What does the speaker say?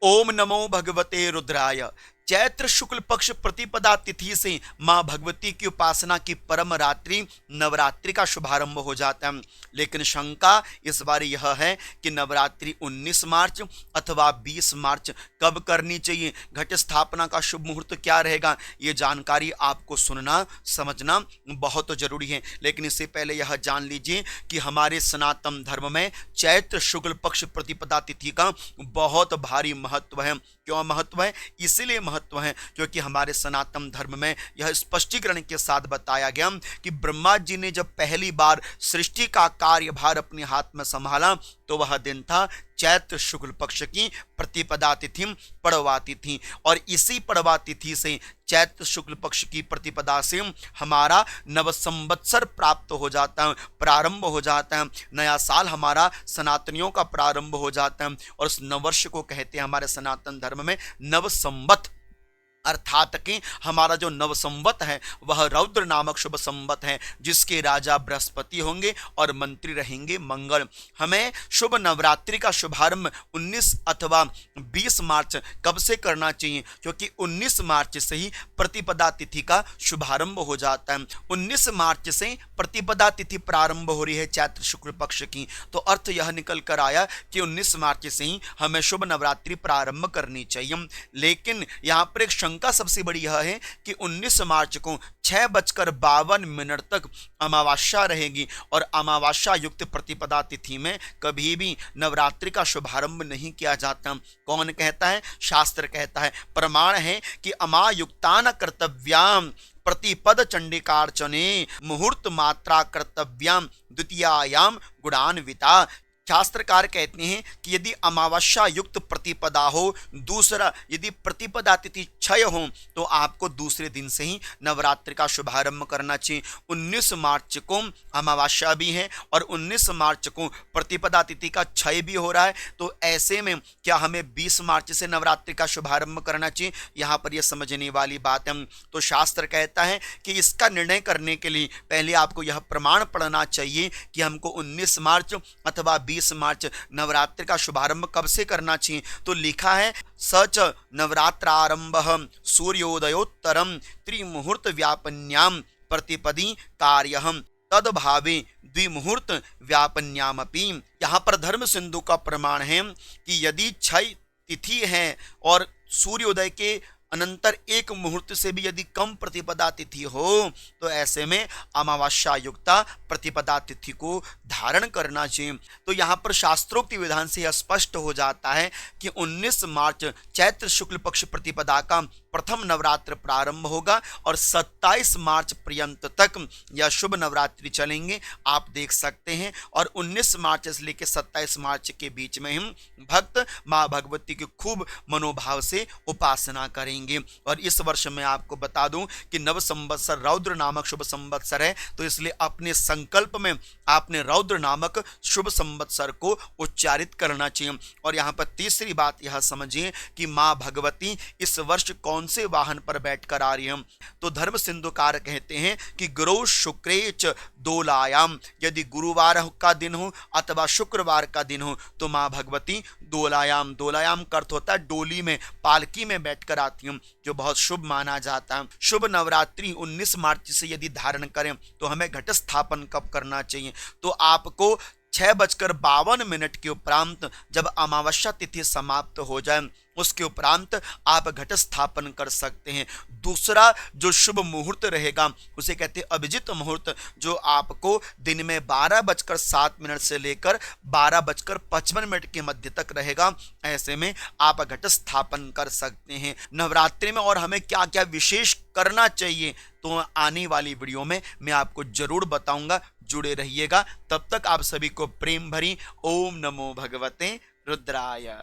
ओम नमो भगवते रुद्राय। चैत्र शुक्ल पक्ष प्रतिपदा तिथि से मां भगवती की उपासना की परम रात्रि नवरात्रि का शुभारंभ हो जाता है। लेकिन शंका इस बार यह है कि नवरात्रि 19 मार्च अथवा 20 मार्च कब करनी चाहिए, घट स्थापना का शुभ मुहूर्त क्या रहेगा, ये जानकारी आपको सुनना समझना बहुत जरूरी है। लेकिन इससे पहले यह जान लीजिए कि हमारे सनातन धर्म में चैत्र शुक्ल पक्ष प्रतिपदा तिथि का बहुत भारी महत्व है। क्यों महत्व है? इसीलिए महत्व है क्योंकि हमारे सनातन धर्म में यह स्पष्टीकरण के साथ बताया गया कि ब्रह्मा जी ने जब पहली बार सृष्टि का कार्यभार अपने हाथ में संभाला तो वह दिन था चैत्र शुक्ल पक्ष की प्रतिपदा तिथि पड़वा तिथि। और इसी पड़वा तिथि से चैत्र शुक्ल पक्ष की प्रतिपदा से हमारा नव संवत्सर प्राप्त हो जाता है, प्रारंभ हो जाता है। नया साल हमारा सनातनियों का प्रारंभ हो जाता है और उस नववर्ष को कहते हैं हमारे सनातन धर्म में नव संवत। अर्थात कि हमारा जो नव संवत है वह रौद्र नामक शुभ संवत है जिसके राजा बृहस्पति होंगे और मंत्री रहेंगे मंगल। हमें शुभ नवरात्रि का शुभारंभ 19 अथवा 20 मार्च कब से करना चाहिए, क्योंकि 19 मार्च से ही प्रतिपदा तिथि का शुभारंभ हो जाता है। 19 मार्च से प्रतिपदा तिथि प्रारंभ हो रही है चैत्र शुक्ल पक्ष की, तो अर्थ यह निकल कर आया कि 19 मार्च से ही हमें शुभ नवरात्रि प्रारंभ करनी चाहिए। लेकिन यहाँ पर एक शंका सबसे बड़ी यह है कि 19 मार्च को 6:52 तक अमावस्या रहेगी और अमावस्या युक्त प्रतिपदा तिथि में कभी भी नवरात्रि का शुभारंभ नहीं किया जाता। कौन कहता है? शास्त्र कहता है। प्रमाण है कि अमायुक्तान कर्तव्याम प्रतिपद चंडिकार्चने मुहूर्त मात्रा कर्तव्याम द्वितीयायाम गुणान्विता। शास्त्रकार कहते हैं कि यदि अमावस्या युक्त प्रतिपदा हो, दूसरा यदि प्रतिपदा तिथि क्षय हो, तो आपको दूसरे दिन से ही नवरात्रि का शुभारंभ करना चाहिए। 19 मार्च को अमावस्या भी है और 19 मार्च को प्रतिपदा तिथि का क्षय भी हो रहा है, तो ऐसे में क्या हमें 20 मार्च से नवरात्रि का शुभारंभ करना चाहिए? यहाँ पर यह समझने वाली बात है। तो शास्त्र कहता है कि इसका निर्णय करने के लिए पहले आपको यह प्रमाण पढ़ना चाहिए कि हमको 19 मार्च अथवा 20 मार्च नवरात्रि का शुभारंभ कब से करना चाहिए। तो लिखा है सच नवरात्रारंभ सूर्योदयोत्तरम त्रिमुहूर्त व्यापन्याम प्रतिपदी कार्यहम तदभावे द्विमुहूर्त व्यापन्यामपि। यहाँ पर धर्म सिंधु का प्रमाण है कि यदि 6 तिथि है और सूर्योदय के अनंतर एक मुहूर्त से भी यदि कम प्रतिपदा तिथि हो तो ऐसे में अमावस्या युक्ता प्रतिपदा तिथि को धारण करना चाहिए। तो यहाँ पर शास्त्रोक्त विधान से यह स्पष्ट हो जाता है कि 19 मार्च चैत्र शुक्ल पक्ष प्रतिपदा का प्रथम नवरात्र प्रारंभ होगा और 27 मार्च पर्यंत तक यह शुभ नवरात्रि चलेंगे, आप देख सकते हैं। और 19 मार्च से लेकर 27 मार्च के बीच में हम भक्त माँ भगवती की खूब मनोभाव से उपासना करेंगे। और इस वर्ष में आपको बता दूं कि नव संवत्सर रौद्र नामक शुभ संवत्सर है, तो इसलिए अपने संकल्प में आपने रौद्र नामक शुभ संवत्सर को उच्चारित करना चाहिए। और यहाँ पर तीसरी बात यह समझिए कि माँ भगवती इस वर्ष कौन से वाहन पर बैठकर आ रही है। तो धर्म सिंधुकार कहते हैं कि गुरु शुक्रेच दोलायाम, यदि गुरुवार का दिन हो अथवा शुक्रवार का दिन हो तो माँ भगवती दोलायाम, दोलायाम का अर्थ होता है डोली में पालकी में बैठकर आती हैं, जो बहुत शुभ माना जाता है। शुभ नवरात्रि 19 मार्च से यदि धारण करें तो हमें घट स्थापन कब करना चाहिए? तो आपको 6:52 के उपरांत जब अमावस्या तिथि समाप्त हो जाए उसके उपरांत आप घट स्थापन कर सकते हैं। दूसरा जो शुभ मुहूर्त रहेगा उसे कहते हैं अभिजित मुहूर्त, जो आपको दिन में 12:07 से लेकर 12:55 के मध्य तक रहेगा। ऐसे में आप घट स्थापन कर सकते हैं नवरात्रि में। और हमें क्या क्या विशेष करना चाहिए तो आने वाली वीडियो में मैं आपको जरूर बताऊंगा, जुड़े रहिएगा। तब तक आप सभी को प्रेम भरी ओम नमो भगवते रुद्राय।